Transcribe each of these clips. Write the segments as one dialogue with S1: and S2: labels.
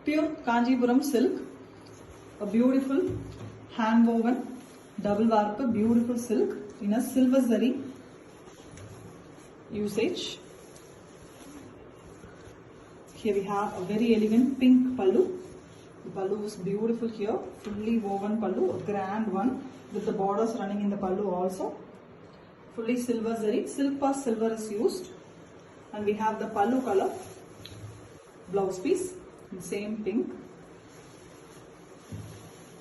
S1: Pure Kanjipuram silk, a beautiful hand woven double warp, beautiful silk in a silver zari usage. Here we have a very elegant pink pallu. The pallu is beautiful here, fully woven pallu, a grand one with the borders running in the pallu also. Fully silver zari, silk pass silver is used, and we have the pallu color blouse piece in same pink.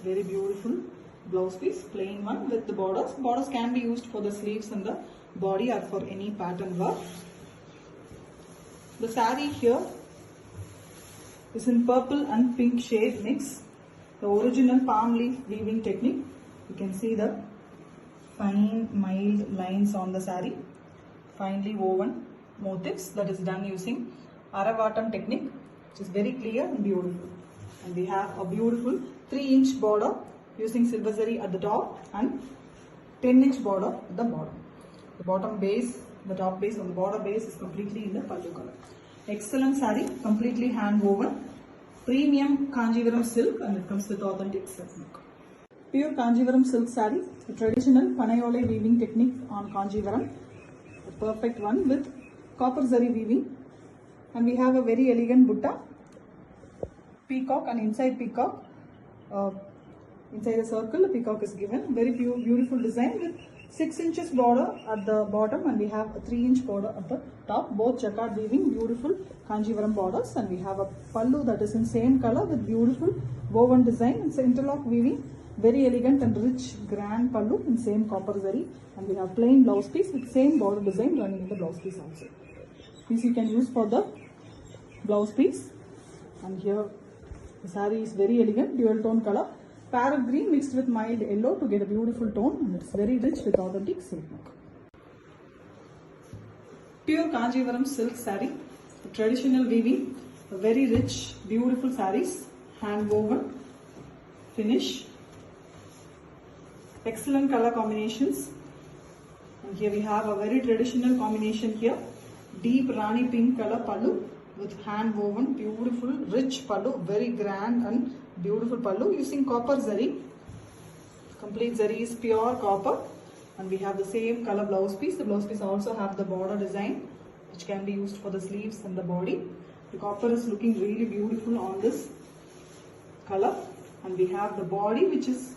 S1: Very beautiful blouse piece, plain one with the borders. Borders can be used for the sleeves and the body or for any pattern work. The saree here is in purple and pink shade mix. The original palm leaf weaving technique. You can see the fine mild lines on the saree. Finely woven motifs that is done using Aravatam technique, which is very clear and beautiful. And we have a beautiful 3-inch border using silver zari at the top and 10-inch border at the bottom. The bottom base, the top base of the border base is completely in the pallu color. Excellent saree, completely hand woven, premium Kanjivaram silk, and it comes with authentic silk. Pure Kanjivaram silk saree, a traditional Panayole weaving technique on Kanjivaram, a perfect one with copper zari weaving, and we have a very elegant butta, peacock, and inside peacock, inside the circle, the peacock is given. Very beautiful design with 6 inches border at the bottom, and we have a 3-inch border at the top. Both jacquard weaving, beautiful Kanjivaram borders, and we have a pallu that is in same color with beautiful woven design. It's interlock weaving, very elegant and rich grand pallu in same copper zari, and we have plain blouse piece with same border design running in the blouse piece also. This you can use for the blouse piece, and here the saree is very elegant, dual tone color, parrot green mixed with mild yellow to get a beautiful tone, and it's very rich with authentic silk work. Pure Kanjivaram silk saree, traditional weaving, a very rich, beautiful sarees, hand woven, finish, excellent color combinations, and here we have a very traditional combination here, deep Rani pink color pallu with hand woven, beautiful, rich pallu, very grand and beautiful pallu using copper zari. Complete zari is pure copper, and we have the same color blouse piece. The blouse piece also have the border design, which can be used for the sleeves and the body. The copper is looking really beautiful on this color, and we have the body, which is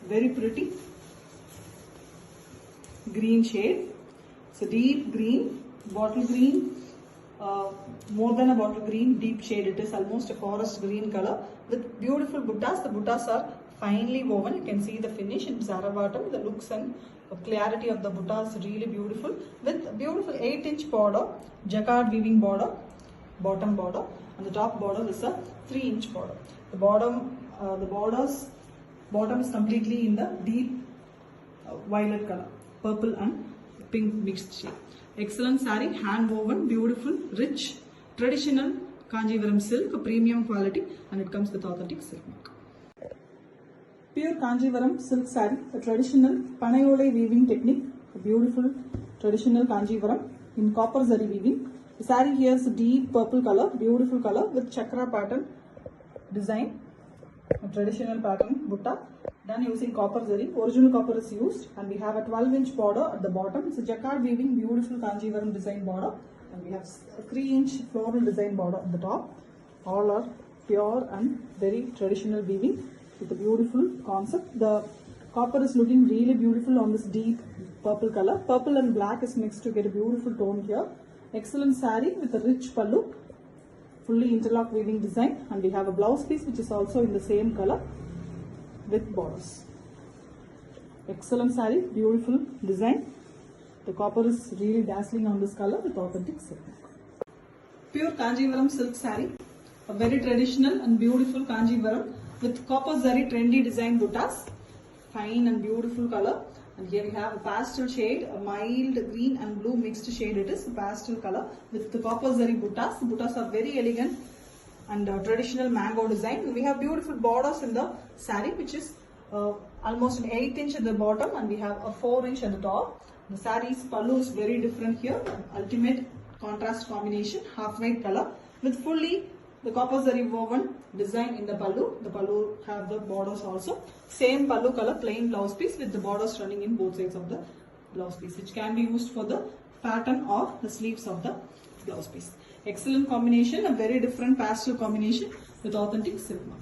S1: very pretty green shade. It's a deep green, bottle green, more than a bottle green, deep shade. It is almost a forest green color with beautiful buttas. The buttas are finely woven. You can see the finish in Aravatam. The looks and clarity of the butta is really beautiful with a beautiful 8-inch border, jacquard weaving border, bottom border, and the top border is a 3-inch border. The bottom is completely in the deep violet color, purple and pink mixed shade. Excellent saree, hand woven, beautiful, rich, traditional Kanjivaram silk, a premium quality, and it comes with authentic silk mark. Pure Kanjivaram silk saree, a traditional Panayole weaving technique, a beautiful traditional Kanjivaram in copper zari weaving. The saree here is a deep purple color, beautiful color with chakra pattern design, a traditional pattern butta done using copper zari. Original copper is used, and we have a 12-inch border at the bottom. It's a jacquard weaving, beautiful Kanjivaram design border, and we have a 3-inch floral design border at the top. All are pure and very traditional weaving with a beautiful concept. The copper is looking really beautiful on this deep purple color. Purple and black is mixed to get a beautiful tone here. Excellent saree with a rich pallu, fully interlock weaving design, and we have a blouse piece which is also in the same color with borders. Excellent saree, beautiful design. The copper is really dazzling on this color with authentic silk. Pure Kanjivaram silk saree, a very traditional and beautiful Kanjivaram with copper zari trendy design buttas, fine and beautiful color. And here we have a pastel shade, a mild green and blue mixed shade. It is a pastel color with the copper zari buttas. The buttas are very elegant and traditional mango design. We have beautiful borders in the saree, which is almost an 8-inch at the bottom, and we have a 4-inch at the top. The saree's pallu is very different here. Ultimate contrast combination, half white color with fully The copper zari woven design in the pallu. The pallu have the borders also. Same pallu color plain blouse piece with the borders running in both sides of the blouse piece, which can be used for the pattern or the sleeves of the blouse piece. Excellent combination, a very different pastel combination with authentic silk mark.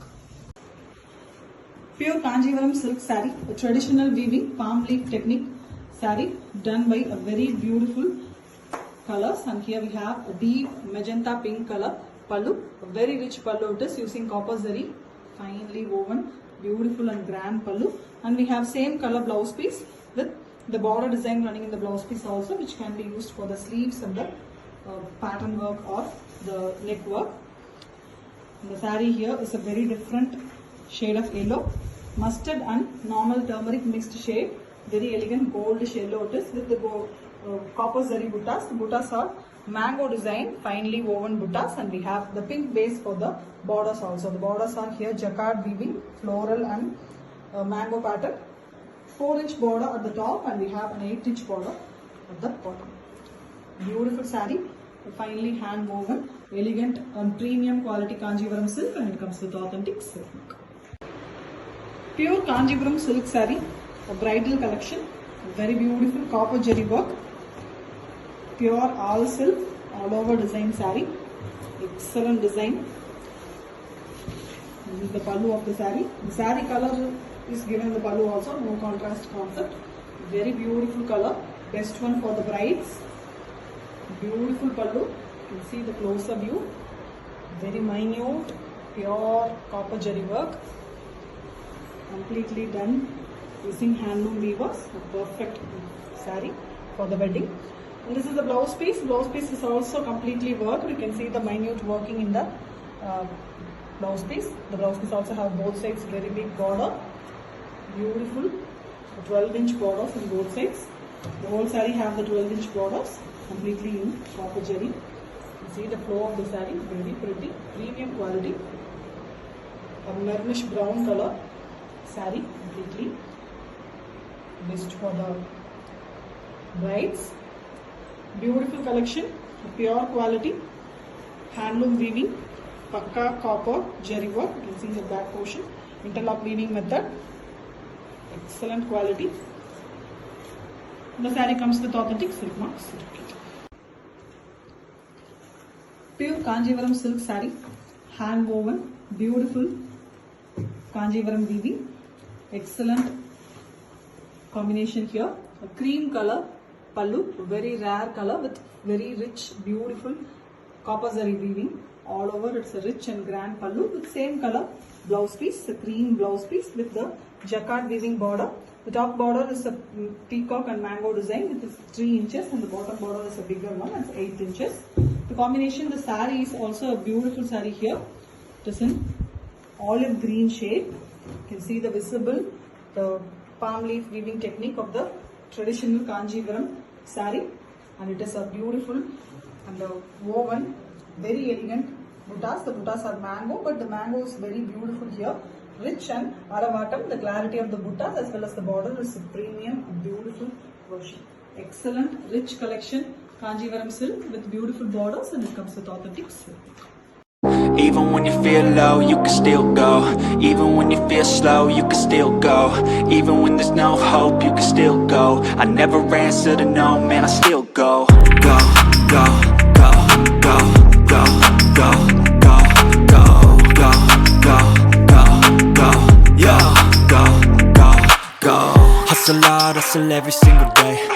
S1: Pure Kanjivaram silk saree, a traditional weaving palm leaf technique saree done by a very beautiful colors, and here we have a deep magenta pink color pallu, a very rich pallu it is using copper zari, finely woven, beautiful and grand pallu, and we have same color blouse piece with the border design running in the blouse piece also, which can be used for the sleeves and the pattern work or the neck work. And the saree here is a very different shade of yellow, mustard and normal turmeric mixed shade, very elegant goldish yellow it is with the copper zari buttas. The buttas are mango design, finely woven buttas, and we have the pink base for the borders also. The borders are here jacquard weaving, floral and mango pattern. 4-inch border at the top, and we have an 8-inch border at the bottom. Beautiful saree, finely hand woven, elegant and premium quality Kanjivaram silk, and it comes with authentic silk mark. Pure Kanjivaram silk saree, a bridal collection, very beautiful copper zari work, pure all silk, all over design saree, excellent design. This is the pallu of the saree. The saree color is given in the pallu also, no contrast concept. Very beautiful color, best one for the brides. Beautiful pallu, you can see the closer view, very minute, pure copper zari work, completely done using handloom weavers. A perfect saree for the wedding. And this is the blouse piece. Blouse piece is also completely worked. You can see the minute working in the blouse piece. The blouse piece also have both sides very big border. Beautiful 12-inch borders on both sides. The whole saree have the 12-inch borders completely in copper zari. You see the flow of the saree, very pretty, premium quality. A maroonish brown color saree, completely best for the brides. Beautiful collection, pure quality, handloom weaving, pakka copper zari work. You can see the back portion, interlock weaving method, excellent quality. The saree comes with authentic silk marks. Pure Kanjivaram silk saree, hand woven, beautiful Kanjivaram weaving, excellent combination here. A cream color pallu, very rare color with very rich, beautiful copper zari weaving all over. It's a rich and grand pallu with same color blouse piece, a cream blouse piece with the jacquard weaving border. The top border is a peacock and mango design with 3 inches, and the bottom border is a bigger one, that's 8 inches. The combination, the saree is also a beautiful saree here. It is in olive green shade. You can see the visible, the palm leaf weaving technique of the traditional Kanjivaram saree, and it is a beautiful and woven, very elegant buttas. The buttas are mango, but the mango is very beautiful here, rich and aravatam. The clarity of the buttas as well as the border is a premium, beautiful version. Excellent, rich collection Kanjivaram silk with beautiful borders, and it comes with authentic silk.
S2: Even when you feel low, you can still go. Even when you feel slow, you can still go. Even when there's no hope, you can still go. I never answer to no, man, I still go. Go, go, go, go, go, go, go, go, go, go, go, go, yeah, go, go, go. Hustle hard, hustle every single day.